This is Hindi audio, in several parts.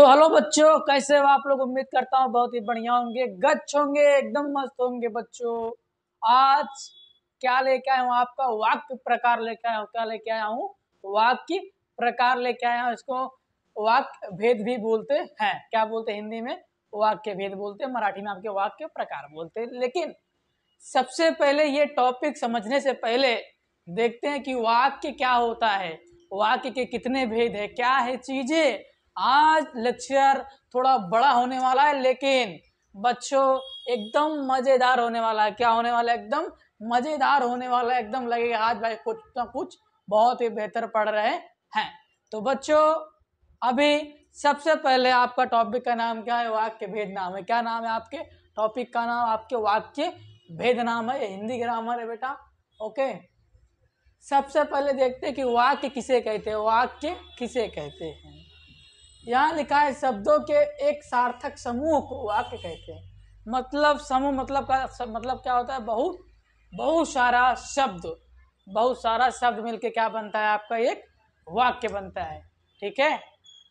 हेलो बच्चों, कैसे हो आप लोग। उम्मीद करता हूँ बहुत ही बढ़िया होंगे, गच्छ होंगे, एकदम मस्त होंगे बच्चों। आज क्या लेके आया हूँ, आपका वाक्य प्रकार लेके आया हूँ। क्या लेके आया हूँ? वाक्य प्रकार लेके आया हूँ। इसको वाक्य भेद भी बोलते हैं। क्या बोलते हैं? हिंदी में वाक्य भेद बोलते हैं, मराठी में आपके वाक्य प्रकार बोलते हैं। लेकिन सबसे पहले ये टॉपिक समझने से पहले देखते हैं कि वाक्य क्या होता है, वाक्य के कितने भेद है, क्या है चीजें। आज लेक्चर थोड़ा बड़ा होने वाला है, लेकिन बच्चों एकदम मजेदार होने वाला है। क्या होने वाला है? एकदम मजेदार होने वाला है। एकदम लगेगा आज भाई कुछ ना कुछ बहुत ही बेहतर पढ़ रहे हैं। तो बच्चों अभी सबसे पहले आपका टॉपिक का नाम क्या है? वाक्य भेद नाम है। क्या नाम है आपके टॉपिक का नाम? आपके वाक्य भेद नाम है। हिंदी ग्रामर है बेटा। ओके, सबसे पहले देखते हैं कि वाक्य किसे कहते हैं। वाक्य किसे कहते हैं? यहाँ लिखा है शब्दों के एक सार्थक समूह को वाक्य कहते हैं। मतलब समूह मतलब क्या होता है? बहुत सारा शब्द, बहुत सारा शब्द मिलके क्या बनता है? आपका एक वाक्य बनता है। ठीक है,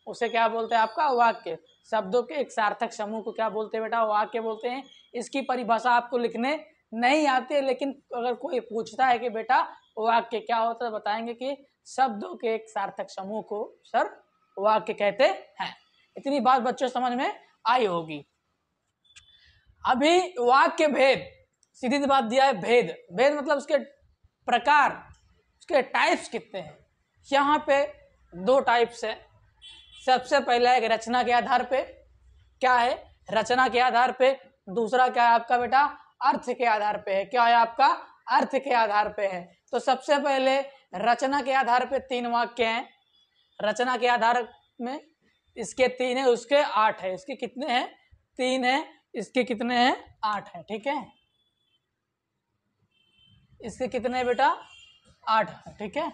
उसे क्या बोलते हैं? आपका वाक्य। शब्दों के एक सार्थक समूह को क्या बोलते हैं बेटा? वाक्य बोलते हैं। इसकी परिभाषा आपको लिखने नहीं आती है, लेकिन अगर कोई पूछता है कि बेटा वाक्य क्या होता है, बताएंगे कि शब्दों के एक सार्थक समूह को सर वाक्य कहते हैं। इतनी बात बच्चों समझ में आई होगी। अभी वाक्य भेद, सीधी बात दिया है। भेद, भेद मतलब उसके प्रकार, उसके टाइप्स कितने हैं। यहाँ पे दो टाइप्स है। सबसे पहला एक रचना के आधार पे, क्या है? रचना के आधार पे। दूसरा क्या है आपका बेटा? अर्थ के आधार पे है। क्या है आपका? अर्थ के आधार पे है। तो सबसे पहले रचना के आधार पे 3 वाक्य हैं। रचना के आधार में इसके 3 है, उसके 8 है। इसके कितने हैं? 3 है, इसके कितने हैं? 8 है। ठीक है, इसके कितने बेटा? 8 है। ठीक है,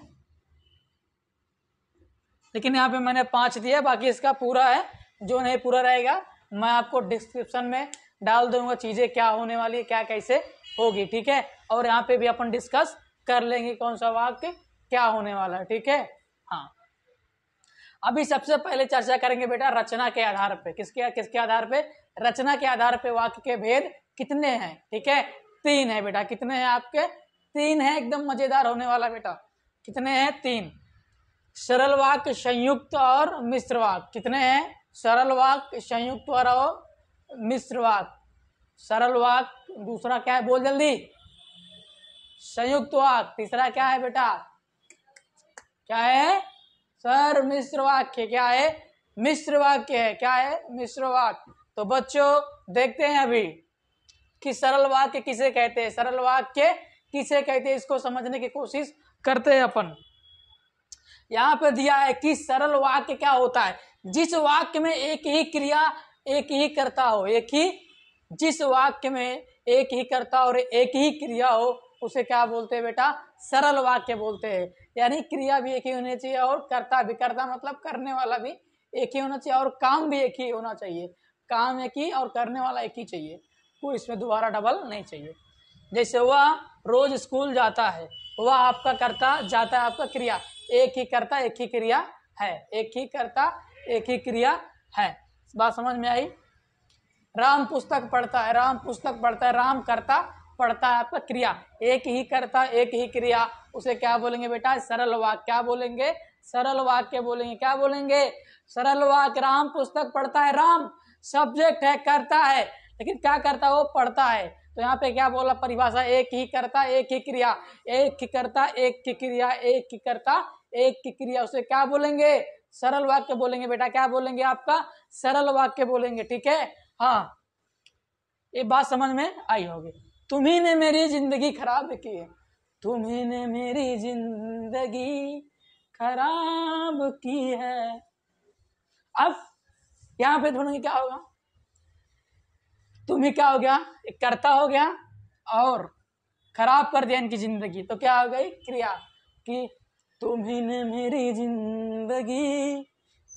लेकिन यहाँ पे मैंने 5 दिया, बाकी इसका पूरा है। जो नहीं पूरा रहेगा मैं आपको डिस्क्रिप्शन में डाल दूंगा, चीजें क्या होने वाली है, क्या कैसे होगी। ठीक है, और यहाँ पे भी अपन डिस्कस कर लेंगे कौन सा वाक्य क्या होने वाला है। ठीक है, हाँ। अभी सबसे पहले चर्चा करेंगे बेटा रचना के आधार पे। किसके आधार पे? रचना के आधार पे वाक्य के भेद कितने हैं? ठीक है, 3 है बेटा। कितने हैं आपके? 3 है। एकदम मजेदार होने वाला बेटा। कितने हैं? 3। सरल वाक्य, संयुक्त और मिश्र वाक्य। कितने हैं? सरल वाक्य, संयुक्त और मिश्र वाक्य। सरल वाक्य, दूसरा क्या है? बोल जल्दी। संयुक्त वाक्य। तीसरा क्या है बेटा? क्या है सर? मिश्र वाक्य। क्या है? मिश्र वाक्य है। क्या है? मिश्र वाक्य। तो बच्चों देखते हैं अभी कि सरल वाक्य किसे कहते हैं। सरल वाक्य किसे कहते हैं, इसको समझने की कोशिश करते हैं अपन। यहाँ पे दिया है कि सरल वाक्य क्या होता है? जिस वाक्य में एक ही क्रिया एक ही करता हो, जिस वाक्य में एक ही करता और एक ही क्रिया हो, उसे क्या बोलते हैं बेटा? सरल वाक्य बोलते हैं। यानी क्रिया भी एक ही होनी चाहिए और कर्ता भी। कर्ता मतलब करने वाला भी एक ही होना चाहिए और काम भी एक ही होना चाहिए। काम एक ही और करने वाला एक ही चाहिए, कोई इसमें दोबारा डबल नहीं चाहिए। जैसे वह रोज स्कूल जाता है, वह आपका कर्ता, जाता है आपका क्रिया। एक ही कर्ता एक ही क्रिया है। एक ही कर्ता एक ही क्रिया है। बात समझ में आई? राम पुस्तक पढ़ता है, राम पुस्तक पढ़ता है, राम कर्ता, पढ़ता है आपका क्रिया। एक ही कर्ता एक ही क्रिया, उसे क्या बोलेंगे बेटा? सरल वाक्य। क्या बोलेंगे? सरल वाक्य बोलेंगे। क्या बोलेंगे? सरल वाक्य। राम पुस्तक पढ़ता है, राम सब्जेक्ट है, करता है, लेकिन क्या करता है? वो पढ़ता है। तो यहाँ पे क्या बोला परिभाषा? एक ही कर्ता एक ही क्रिया। एक ही कर्ता एक ही क्रिया, एक ही कर्ता एक ही क्रिया, उसे क्या बोलेंगे? सरल वाक्य बोलेंगे बेटा। क्या बोलेंगे? आपका सरल वाक्य बोलेंगे। ठीक है, हाँ, ये बात समझ में आई होगी। तुम्ही ने मेरी जिंदगी खराब की है, तुम्ही ने मेरी जिंदगी खराब की है। अब यहाँ पे ढूंढेंगे क्या होगा? तुम्ही क्या हो गया? एक कर्ता हो गया और खराब कर दिया इनकी जिंदगी, तो क्या हो गई? क्रिया। कि तुम्ही ने मेरी जिंदगी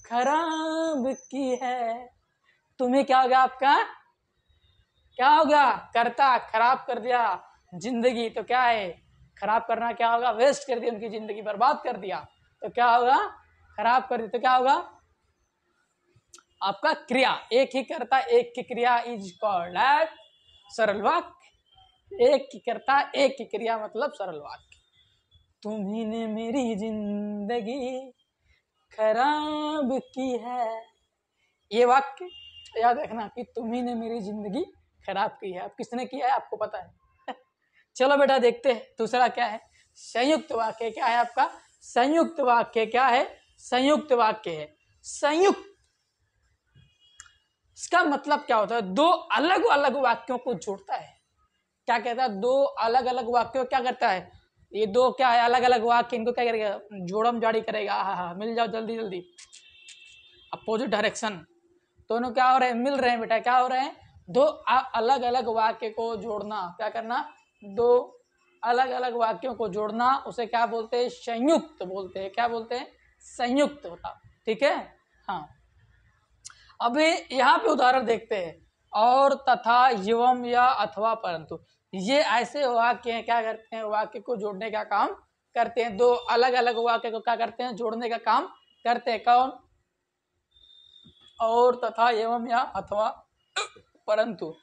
खराब की है। तुम्हें क्या हो गया? आपका क्या हो गया? कर्ता, खराब कर दिया जिंदगी, तो क्या है? खराब करना क्या होगा? वेस्ट कर दिया, उनकी जिंदगी बर्बाद कर दिया, तो क्या होगा? खराब कर दिया। तो क्या होगा? आपका क्रिया, एक ही कर्ता एक की क्रिया इज कॉल्ड एज सरल वाक्य। एक की कर्ता एक की क्रिया मतलब सरल वाक्य। तुम्ही ने मेरी जिंदगी खराब की है, ये वाक्य याद रखना कि तुम्ही ने मेरी जिंदगी खराब की है। अब किसने किया है आपको पता है। चलो बेटा देखते हैं दूसरा क्या है, संयुक्त वाक्य। क्या है आपका संयुक्त वाक्य? क्या है संयुक्त वाक्य? है संयुक्त, इसका मतलब क्या होता है? दो अलग अलग वाक्यों को जोड़ता है। क्या कहता है? दो अलग अलग वाक्यों क्या करता है? ये दो क्या है अलग अलग वाक्य, इनको क्या करेगा? जोड़म जाड़ी करेगा। हाँ, मिल जाओ जल्दी जल्दी, अपोजिट डायरेक्शन, दोनों क्या हो रहे हैं? मिल रहे हैं बेटा। क्या हो रहे हैं? दो अलग अलग वाक्य को जोड़ना। क्या करना? दो अलग अलग वाक्यों को जोड़ना, उसे क्या बोलते हैं? संयुक्त बोलते हैं। क्या बोलते हैं? संयुक्त होता। ठीक है। हाँ, अभी यहाँ पे उदाहरण देखते हैं। और, तथा, एवं, या, अथवा, परंतु, ये ऐसे वाक्य हैं, क्या करते हैं? वाक्य को जोड़ने का काम करते हैं। दो अलग अलग वाक्य को क्या करते हैं? जोड़ने का काम करते हैं। कौन? और, तथा, एवं, या, अथवा, परंतु,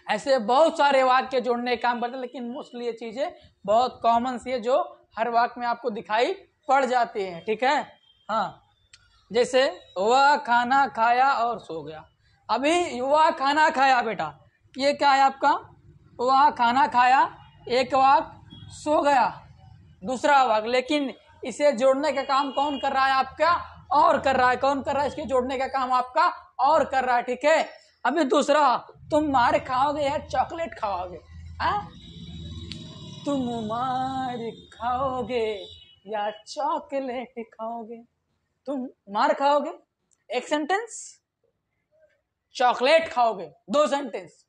ऐसे बहुत सारे वाक्य जोड़ने का काम करते हैं, लेकिन मोस्टली ये चीजें बहुत कॉमन सी है जो हर वाक्य में आपको दिखाई पड़ जाती है। ठीक है। हाँ, जैसे वह खाना खाया और सो गया। अभी वह खाना खाया बेटा, ये क्या है आपका? वह खाना खाया एक वाक्य, सो गया दूसरा वाक्य, लेकिन इसे जोड़ने का काम कौन कर रहा है आपका? और कर रहा है। कौन कर रहा है? इसके जोड़ने का काम आपका और कर रहा है। ठीक है। अभी दूसरा, तुम मार खाओगे या चॉकलेट खाओगे? तुम मार खाओगे या चॉकलेट खाओगे? तुम मार खाओगे एक सेंटेंस, चॉकलेट खाओगे दो सेंटेंस,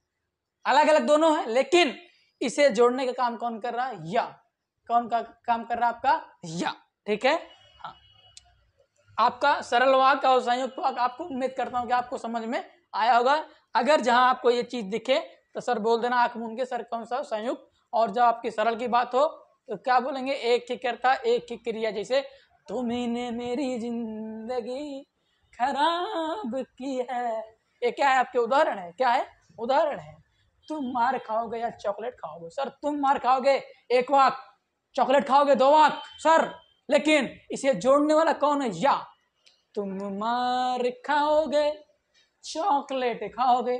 अलग अलग दोनों है, लेकिन इसे जोड़ने का काम कौन कर रहा है? या। कौन का काम कर रहा है आपका? या। ठीक है। हाँ, आपका सरल वाक्य और संयुक्त वाक्य आपको उम्मीद करता हूं कि आपको समझ में आया होगा। अगर जहां आपको ये चीज दिखे तो सर बोल देना आंख मूंद के, सर कौन सा संयुक्त। और जब आपकी सरल की बात हो तो क्या बोलेंगे? एक ही कर्ता एक ही क्रिया। जैसे तुम्ही ने मेरी जिंदगी खराब की है, ये क्या है? आपके उदाहरण है। क्या है? उदाहरण है। तुम मार खाओगे या चॉकलेट खाओगे? सर तुम मार खाओगे एक वाक्य, चॉकलेट खाओगे दो वाक्य सर, लेकिन इसे जोड़ने वाला कौन है? या। तुम मार खाओगे चॉकलेट खाओगे,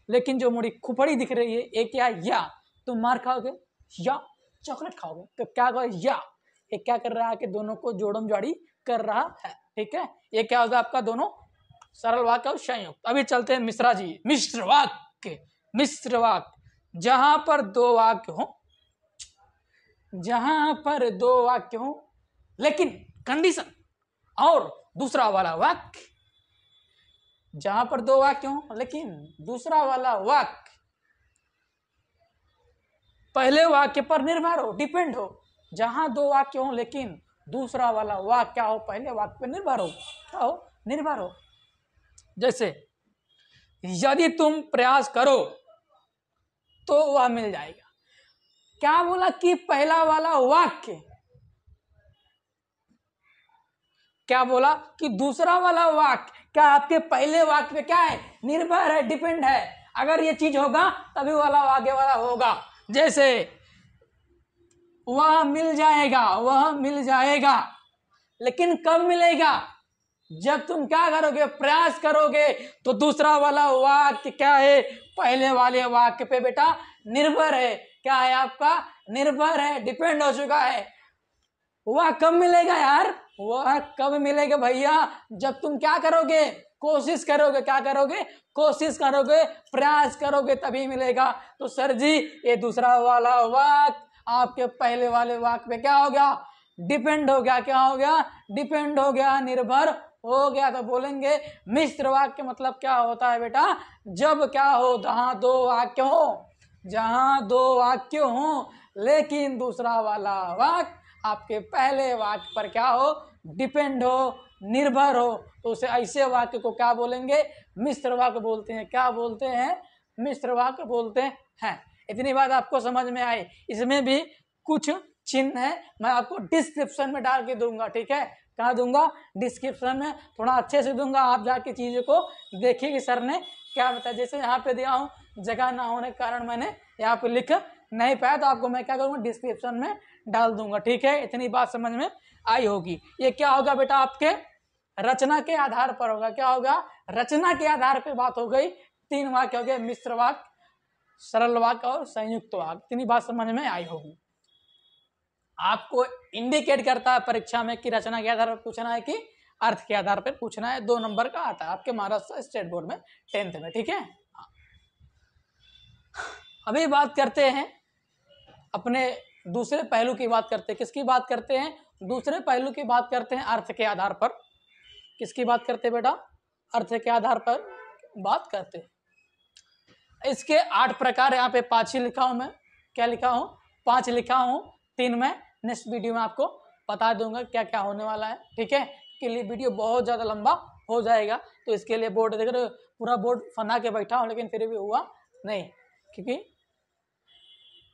लेकिन जो मुड़ी खुपड़ी दिख रही है ये क्या? या। तुम मार खाओगे या चॉकलेट खाओगे, तो क्या कहो? या। ये क्या कर रहा है कि दोनों को जोड़म जाड़ी कर रहा है। ठीक है। ये क्या होगा आपका? दोनों सरल वाक्य और संयुक्त। अभी चलते हैं मिश्रा जी, मिश्र वाक्य। मिश्र वाक्य, जहां पर दो वाक्य हो, जहां पर दो वाक्य हो लेकिन कंडीशन और दूसरा वाला वाक्य, जहां पर दो वाक्य हो लेकिन दूसरा वाला वाक्य पहले वाक्य पर निर्भर हो, डिपेंड हो। जहां दो वाक्य हो लेकिन दूसरा वाला वाक्य क्या हो? पहले वाक्य पर निर्भर हो। क्या हो? निर्भर हो। जैसे यदि तुम प्रयास करो तो वह मिल जाएगा। क्या बोला? कि पहला वाला वाक्य, क्या बोला? कि दूसरा वाला वाक्य क्या आपके पहले वाक्य पे क्या है? निर्भर है, डिपेंड है। अगर ये चीज होगा तभी वाला आगे वाला होगा। जैसे वह मिल जाएगा, वह मिल जाएगा, लेकिन कब मिलेगा? जब तुम क्या करोगे? प्रयास करोगे। तो दूसरा वाला वाक्य क्या है? पहले वाले वाक्य पे बेटा निर्भर है। क्या है आपका? निर्भर है, डिपेंड हो चुका है। वह कब मिलेगा यार? वह कब मिलेगा भैया? जब तुम क्या करोगे? कोशिश करोगे। क्या करोगे? कोशिश करोगे, प्रयास करोगे, तभी मिलेगा। तो सर जी ये दूसरा वाला वाक्य आपके पहले वाले वाक्य पे क्या हो गया? डिपेंड हो गया। क्या हो गया? डिपेंड हो गया, निर्भर हो गया। तो बोलेंगे मिश्र वाक्य मतलब क्या होता है बेटा? जब क्या हो? जहां दो वाक्य हो, जहां दो वाक्य हो लेकिन दूसरा वाला वाक्य आपके पहले वाक्य पर क्या हो? डिपेंड हो, निर्भर हो। तो उसे ऐसे वाक्य को क्या बोलेंगे? मिश्र वाक्य बोलते हैं। क्या बोलते हैं? मिश्र वाक्य बोलते हैं। इतनी बात आपको समझ में आई। इसमें भी कुछ चिन्ह है मैं आपको डिस्क्रिप्शन में डाल के दूंगा, ठीक है। कहाँ दूंगा? डिस्क्रिप्शन में, थोड़ा अच्छे से दूंगा, आप जाके चीज़ों को देखिए कि सर ने क्या बताया। जैसे यहाँ पे दिया हूँ, जगह ना होने के कारण मैंने यहाँ पे लिख नहीं पाया, तो आपको मैं क्या करूँगा, डिस्क्रिप्शन में डाल दूंगा, ठीक है। इतनी बात समझ में आई होगी। ये क्या होगा बेटा, आपके रचना के आधार पर होगा। क्या होगा? रचना के आधार पर बात हो गई। 3 वाक्य हो गए, मिश्र वाक्य, सरल वाक्य और संयुक्त वाक्य। इतनी बात समझ में आई होगी। आपको इंडिकेट करता है परीक्षा में कि रचना के आधार पर पूछना है कि अर्थ के आधार पर पूछना है। 2 नंबर का आता है आपके महाराष्ट्र स्टेट बोर्ड में 10th में, ठीक है। अभी बात करते हैं अपने दूसरे पहलू की बात करते हैं। किसकी बात करते हैं? दूसरे पहलू की बात करते हैं, अर्थ के आधार पर। किसकी बात करते हैं बेटा? अर्थ के आधार पर बात करते हैं। इसके 8 प्रकार यहाँ पे 5 ही लिखा हूं मैं। क्या लिखा हूं? 5 लिखा हूं, 3 मैं नेक्स्ट वीडियो में आपको बता दूंगा क्या क्या होने वाला है, ठीक है। के लिए वीडियो बहुत ज़्यादा लंबा हो जाएगा, तो इसके लिए बोर्ड देख रहे हो, पूरा बोर्ड फना के बैठा हूँ, लेकिन फिर भी हुआ नहीं, क्योंकि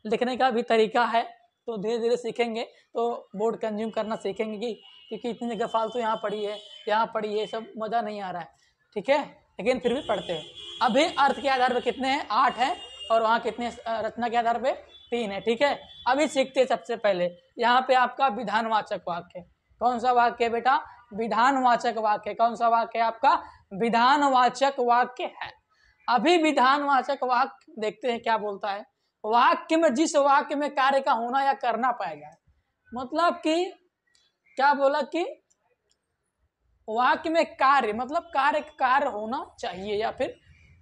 लिखने का भी तरीका है, तो धीरे धीरे सीखेंगे तो बोर्ड कंज्यूम करना सीखेंगे कि क्योंकि इतनी जगह फालतू यहाँ पड़ी है, यहाँ पड़ी है, सब मज़ा नहीं आ रहा है, ठीक है। लेकिन फिर भी पढ़ते हैं। अभी अर्थ के आधार पर कितने हैं? 8 हैं, और वहाँ कितने रचना के आधार पर 3 है, ठीक है। अभी सीखते हैं। सबसे पहले यहाँ पे आपका विधानवाचक वाक्य। कौन सा वाक्य बेटा? विधानवाचक वाक्य। कौन सा वाक्य है आपका? विधानवाचक वाक्य है। अभी विधानवाचक वाक्य देखते हैं क्या बोलता है। वाक्य में, जिस वाक्य में कार्य का होना या करना पाएगा, मतलब कि क्या बोला कि वाक्य में कार्य, मतलब कार्य होना चाहिए, या फिर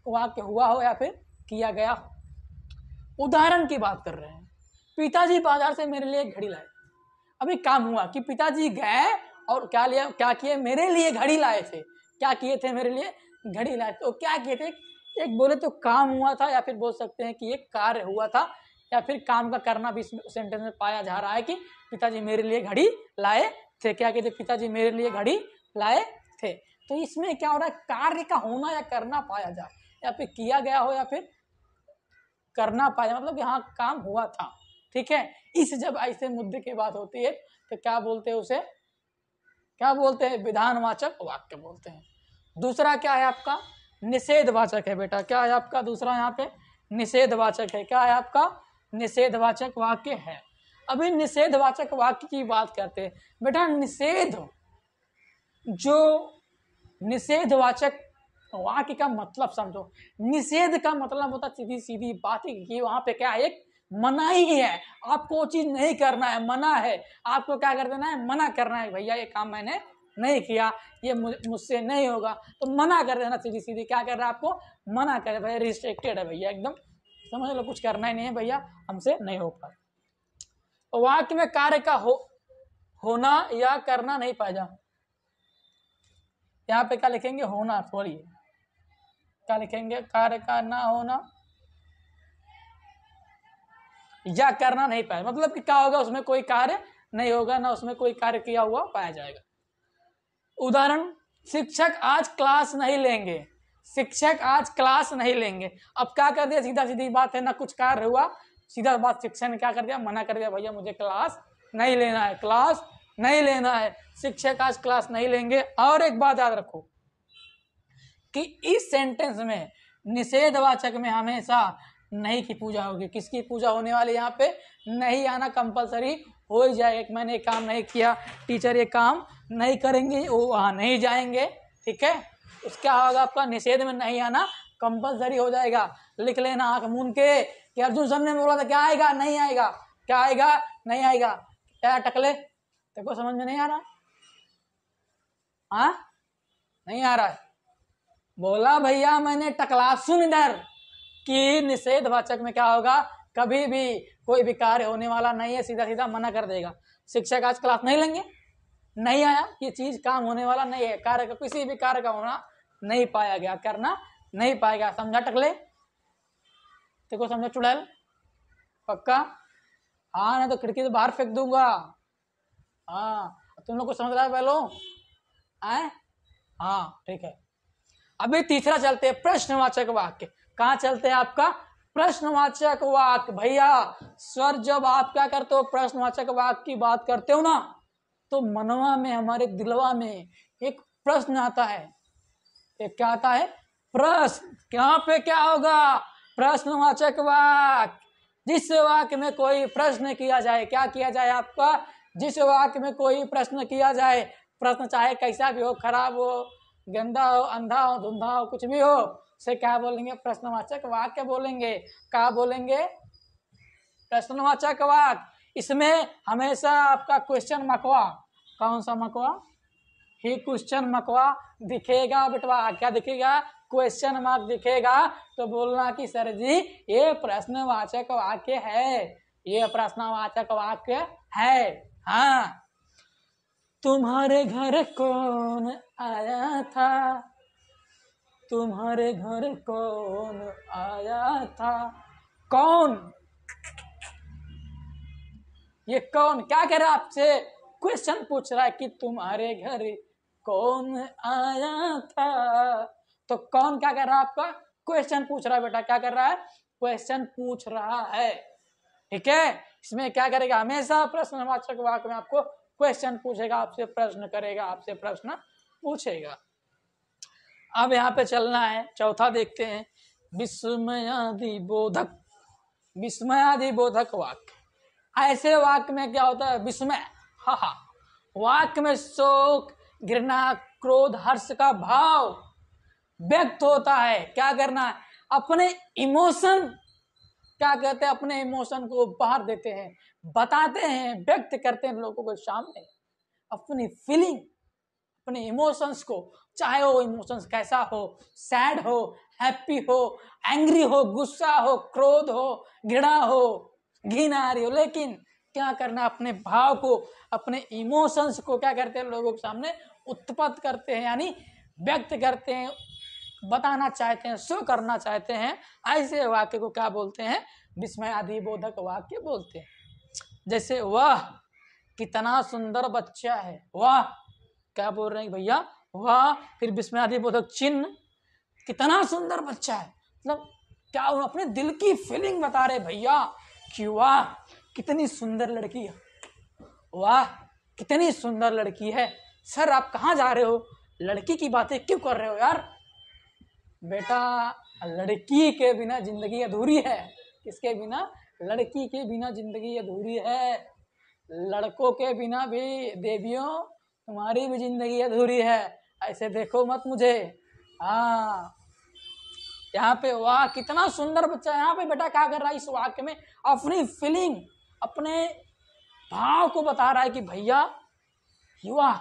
वाक्य हुआ हो या फिर किया गया हो। उदाहरण की बात कर रहे हैं। पिताजी बाजार से मेरे लिए घड़ी लाए। अभी काम हुआ कि पिताजी गए और क्या किए? मेरे लिए घड़ी लाए थे। क्या किए थे? मेरे लिए घड़ी लाए थे। तो क्या किए थे? एक बोले तो काम हुआ था, या फिर बोल सकते हैं कि एक कार्य हुआ था, या फिर काम का करना भी सेंटेंस में पाया जा रहा है कि पिताजी मेरे लिए घड़ी लाए थे। क्या कहते? पिताजी मेरे लिए घड़ी लाए थे। तो इसमें क्या हो रहा है? कार्य का होना या करना पाया जाए, या फिर किया गया हो या फिर करना पाया, मतलब यहाँ काम हुआ था, ठीक है। इस जब ऐसे मुद्दे की बात होती है तो क्या बोलते हैं उसे? क्या बोलते हैं? विधानवाचक वाक्य बोलते हैं। दूसरा क्या है आपका? निषेधवाचक है बेटा। क्या है आपका दूसरा? यहाँ पे निषेधवाचक है। क्या है आपका? निषेधवाचक वाक्य है। अभी निषेधवाचक वाक्य की बात करते हैं बेटा। निषेधवाचक वाक्य का मतलब समझो। निषेध का मतलब होता सीधी सीधी बात है कि वहां पे क्या है? एक मनाही है, आपको वो चीज नहीं करना है, मना है। आपको क्या कर देना है? मना करना है, भैया ये काम मैंने नहीं किया, ये मुझसे नहीं होगा, तो मना कर देना सीधी सीधी। क्या कर रहा है? आपको मना कर, भैया रिस्ट्रिक्टेड है, भैया एकदम समझ लो, कुछ करना ही नहीं है भैया, हमसे नहीं हो पाए। तो वाक्य में कार्य का होना या करना नहीं पाया। यहाँ पे क्या लिखेंगे? होना। थोड़ी क्या लिखेंगे? कार्य का ना होना या करना नहीं पाया, मतलब कि क्या होगा? उसमें कोई कार्य नहीं होगा, ना उसमें कोई कार्य किया हुआ पाया जाएगा। उदाहरण, शिक्षक आज क्लास नहीं लेंगे। शिक्षक आज क्लास नहीं लेंगे। अब क्या कर दिया? सीधा सीधी बात है, ना कुछ कार्य हुआ, सीधा बात शिक्षक ने क्या कर दिया? मना कर दिया, भैया मुझे क्लास नहीं लेना है, क्लास नहीं लेना है, शिक्षक आज क्लास नहीं लेंगे। और एक बात याद रखो कि इस सेंटेंस में निषेधवाचक में हमेशा नहीं की पूजा होगी। किसकी पूजा होने वाली? यहाँ पे नहीं आना कंपलसरी हो ही जाए। एक मैंने काम नहीं किया, टीचर ये काम नहीं करेंगे, वो वहाँ नहीं जाएंगे, ठीक है। उसका होगा आपका निषेध में नहीं आना कंपलसरी हो जाएगा। लिख लेना आंख मूंद के कि अर्जुन सर ने बोला था क्या आएगा? नहीं आएगा। क्या आएगा? नहीं आएगा। क्या टकले? देखो समझ में नहीं आ रहा? हाँ, नहीं आ रहा है। बोला भैया मैंने टकला। सुन इधर कि निषेधवाचक में क्या होगा? कभी भी कोई भी कार्य होने वाला नहीं है, सीधा सीधा मना कर देगा। शिक्षक आज क्लास नहीं लेंगे, नहीं आया, ये चीज काम होने वाला नहीं है। कार्य का, किसी भी कार्य का होना नहीं पाया गया, करना नहीं पाएगा। समझा टकले? देखो समझो चुड़ैल? पक्का? हाँ, नहीं तो खिड़की से बाहर फेंक दूंगा। हाँ, तुम लोग को समझ रहा है पहलो? आए? हाँ ठीक है। अभी तीसरा चलते हैं, प्रश्नवाचक वाक्य। कहाँ चलते हैं? आपका प्रश्नवाचक वाक्य, भैया सर जब आप क्या करते हो प्रश्नवाचक वाक्य की बात करते हो ना, तो मनवा में, हमारे दिलवा में एक प्रश्न आता है। एक क्या आता है? प्रश्न। यहाँ पे क्या होगा? प्रश्नवाचक वाक्य। जिस वाक्य में कोई प्रश्न किया जाए, क्या किया जाए आपका? जिस वाक्य में कोई प्रश्न किया जाए, प्रश्न चाहे कैसा भी हो, खराब हो, गंदा हो, अंधा हो, धुंधा हो, कुछ भी हो, उसे क्या बोलेंगे? प्रश्नवाचक वाक्य बोलेंगे। क्या बोलेंगे? प्रश्नवाचक वाक्य। इसमें हमेशा आपका क्वेश्चन मकवा, कौन सा मकवा? ही क्वेश्चन मकवा दिखेगा बेटवा। क्या दिखेगा? क्वेश्चन मार्क दिखेगा। तो बोलना कि सर जी ये प्रश्नवाचक वाक्य है, ये प्रश्नवाचक वाक्य है। हाँ, तुम्हारे घर कौन आया था, तुम्हारे घर कौन आया था। कौन? ये कौन क्या कह रहा है? आपसे क्वेश्चन पूछ रहा है कि तुम्हारे घर कौन आया था। तो कौन क्या कर रहा है? आपका क्वेश्चन पूछ रहा है बेटा। क्या कर रहा है? क्वेश्चन पूछ रहा है। ठीक है, इसमें क्या करेगा? हमेशा प्रश्नवाचक वाक्य में आपको क्वेश्चन पूछेगा, आपसे प्रश्न करेगा, आपसे प्रश्न पूछेगा। अब यहाँ पे चलना है, चौथा देखते हैं, विस्मयादि बोधक। विस्मयादि बोधक वाक्य। ऐसे वाक्य में क्या होता है? विस्मय, हा, वाक्य में शोक, घृणा, क्रोध, हर्ष का भाव व्यक्त होता है। क्या करना है? अपने इमोशन, क्या कहते हैं, अपने इमोशन को बाहर देते हैं, बताते हैं, व्यक्त करते हैं लोगों के सामने अपनी फीलिंग, अपने इमोशंस को। चाहे वो इमोशंस कैसा हो, सैड हो, हैप्पी हो, एंग्री हो, गुस्सा हो, क्रोध हो, घृणा हो, घृणा आ रही हो, लेकिन क्या करना? अपने भाव को, अपने इमोशंस को क्या करते हैं? लोगों के सामने उत्पन्न करते हैं, यानी व्यक्त करते हैं, बताना चाहते हैं, शो करना चाहते हैं। ऐसे वाक्य को क्या बोलते हैं? विस्मयादि बोधक वाक्य बोलते हैं। जैसे वाह कितना सुंदर बच्चा है, वाह, क्या बोल रहे हैं भैया? वाह। फिर विस्मयादि बोधक चिन्ह, कितना सुंदर बच्चा है, मतलब क्या वो अपने दिल की फीलिंग बता रहे भैया कि वाह कितनी सुंदर लड़की है, वाह कितनी सुंदर लड़की है। सर आप कहाँ जा रहे हो? लड़की की बातें क्यों कर रहे हो यार? बेटा लड़की के बिना जिंदगी अधूरी है। किसके बिना? लड़की के बिना जिंदगी अधूरी है। लड़कों के बिना भी देवियों तुम्हारी भी जिंदगी अधूरी है। ऐसे देखो मत मुझे। हाँ, यहाँ पे वाह कितना सुंदर बच्चा। यहाँ पे बेटा क्या कर रहा है? इस वाक्य में अपनी फीलिंग, अपने भाव को बता रहा है कि भैया युवा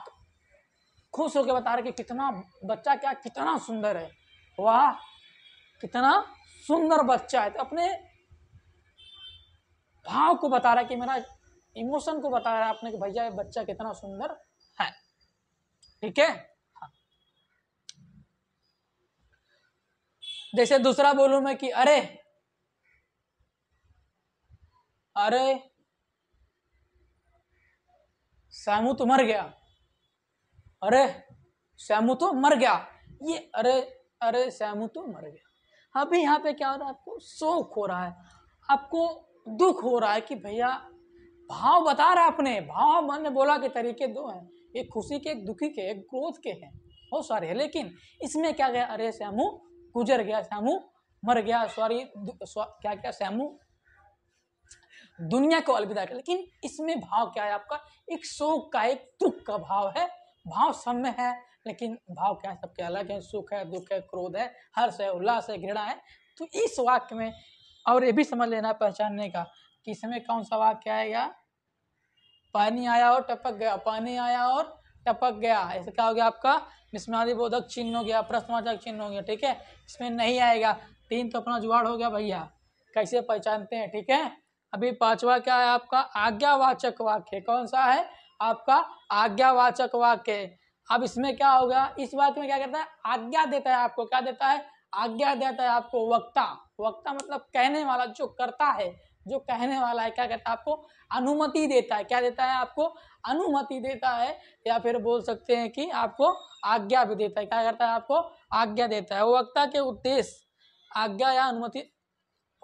खुश होकर बता रहा है कि कितना बच्चा क्या कितना सुंदर है, वाह कितना सुंदर बच्चा है। तो अपने भाव को बता रहा है कि मेरा इमोशन को बता रहा है अपने कि भैया ये बच्चा कितना सुंदर है। ठीक है, हाँ। जैसे दूसरा बोलूं मैं कि अरे अरे श्यामू तो मर गया, अरे श्यामू तो मर गया। ये अरे अरे श्यामू तो मर गया। अभी यहाँ पे क्या हो रहा है? आपको शोक हो रहा है, आपको दुख हो रहा है कि भैया भाव बता रहा है अपने भाव। मैंने बोला कि तरीके दो हैं, एक खुशी के, एक दुखी के, एक क्रोध के हैं, बहुत सारे हैं, लेकिन इसमें क्या गया? अरे श्यामू गुजर गया, श्यामू मर गया, सॉरी क्या क्या श्यामू दुनिया को अलविदा कर। लेकिन इसमें भाव क्या है आपका? एक शोक का, एक दुख का भाव है। भाव सब में है, लेकिन भाव क्या है? सबके अलग है। सुख है, दुख है, क्रोध है, हर्ष है, उल्लास है, घृणा है। तो इस वाक्य में और ये भी समझ लेना, पहचानने का कि इसमें कौन सा वाक्य आएगा? पानी आया और टपक गया, पानी आया और टपक गया। ऐसा क्या हो गया आपका? विस्मयादि बोधक चिन्ह हो गया, प्रश्नवाचक चिन्ह हो गया। ठीक है, इसमें नहीं आएगा। 3 तो अपना जुगाड़ हो गया भैया, कैसे पहचानते हैं? ठीक है, अभी 5वां क्या है आपका? आज्ञावाचक वाक्य। कौन सा है आपका? आज्ञावाचक वाक्य। अब इसमें क्या होगा? इस वाक्य में क्या करता है? आज्ञा देता है आपको। क्या देता है? आज्ञा देता है आपको। वक्ता, वक्ता मतलब कहने वाला, जो करता है, जो कहने वाला है, क्या कहता है? आपको अनुमति देता है। क्या देता है? आपको अनुमति देता है, या फिर बोल सकते हैं कि आपको आज्ञा भी देता है। क्या करता है? आपको आज्ञा देता है। वक्ता के उद्देश्य आज्ञा या अनुमति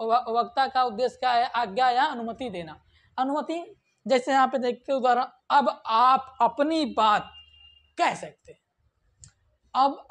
वक्ता का उद्देश्य क्या है? आज्ञा या अनुमति देना। अनुमति, जैसे यहाँ पे देखते हो उदाहरण, अब आप अपनी बात कह सकते हैं। अब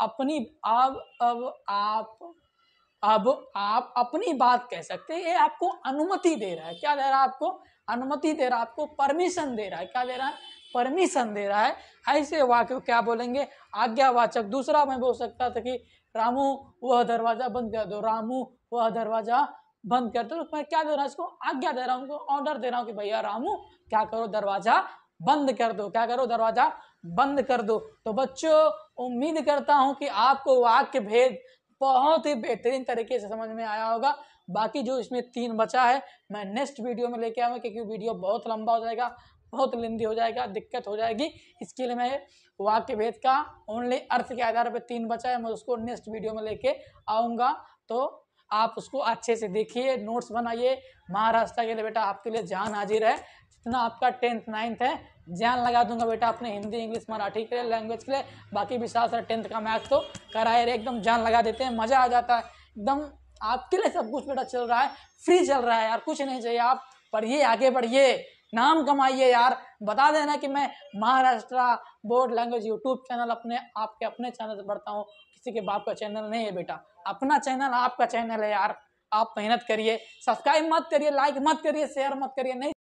आप अपनी बात कह सकते हैं। ये आपको अनुमति दे रहा है। क्या दे रहा है आपको? अनुमति दे रहा है, आपको परमिशन दे रहा है। क्या दे रहा है? परमिशन दे रहा है। ऐसे वाक्य को क्या बोलेंगे? आज्ञावाचक। दूसरा मैं बोल सकता था कि रामू वह दरवाजा बंद कर दो, रामू वह दरवाजा बंद कर दो। तो मैं क्या दे रहा हूँ? इसको आज्ञा दे रहा हूँ, उनको ऑर्डर दे रहा हूँ कि भैया रामू क्या करो, दरवाजा बंद कर दो। क्या करो? दरवाजा बंद कर दो। तो बच्चों, उम्मीद करता हूं कि आपको वाक्य भेद बहुत ही बेहतरीन तरीके से समझ में आया होगा। बाकी जो इसमें 3 बचा है मैं नेक्स्ट वीडियो में लेके आऊंगा, क्योंकि वीडियो बहुत लंबा हो जाएगा, बहुत लेंदी हो जाएगा, दिक्कत हो जाएगी। इसके लिए मैं वाक्य भेद का ओनली अर्थ के आधार पर 3 बचा है, मैं उसको नेक्स्ट वीडियो में लेके आऊंगा। तो आप उसको अच्छे से देखिए, नोट्स बनाइए। महाराष्ट्र के लिए बेटा आपके लिए जान हाजिर है। जितना आपका 10th 9th है, जान लगा दूंगा बेटा अपने हिंदी इंग्लिश मराठी के लिए, लैंग्वेज के लिए। बाकी विशाल सर 10th का मैथ्स तो कराए रहे, एकदम जान लगा देते हैं, मजा आ जाता है एकदम। आपके लिए सब कुछ बेटा चल रहा है, फ्री चल रहा है यार, कुछ नहीं चाहिए। आप पढ़िए, आगे बढ़िए, नाम कमाइए यार। बता देना कि मैं Maharashtra board language YouTube channel आपके अपने चैनल से पढ़ता हूँ, किसी के बाप का चैनल नहीं है बेटा। अपना चैनल आपका चैनल है यार। आप मेहनत करिए, सब्सक्राइब मत करिए, लाइक मत करिए, शेयर मत करिए, नहीं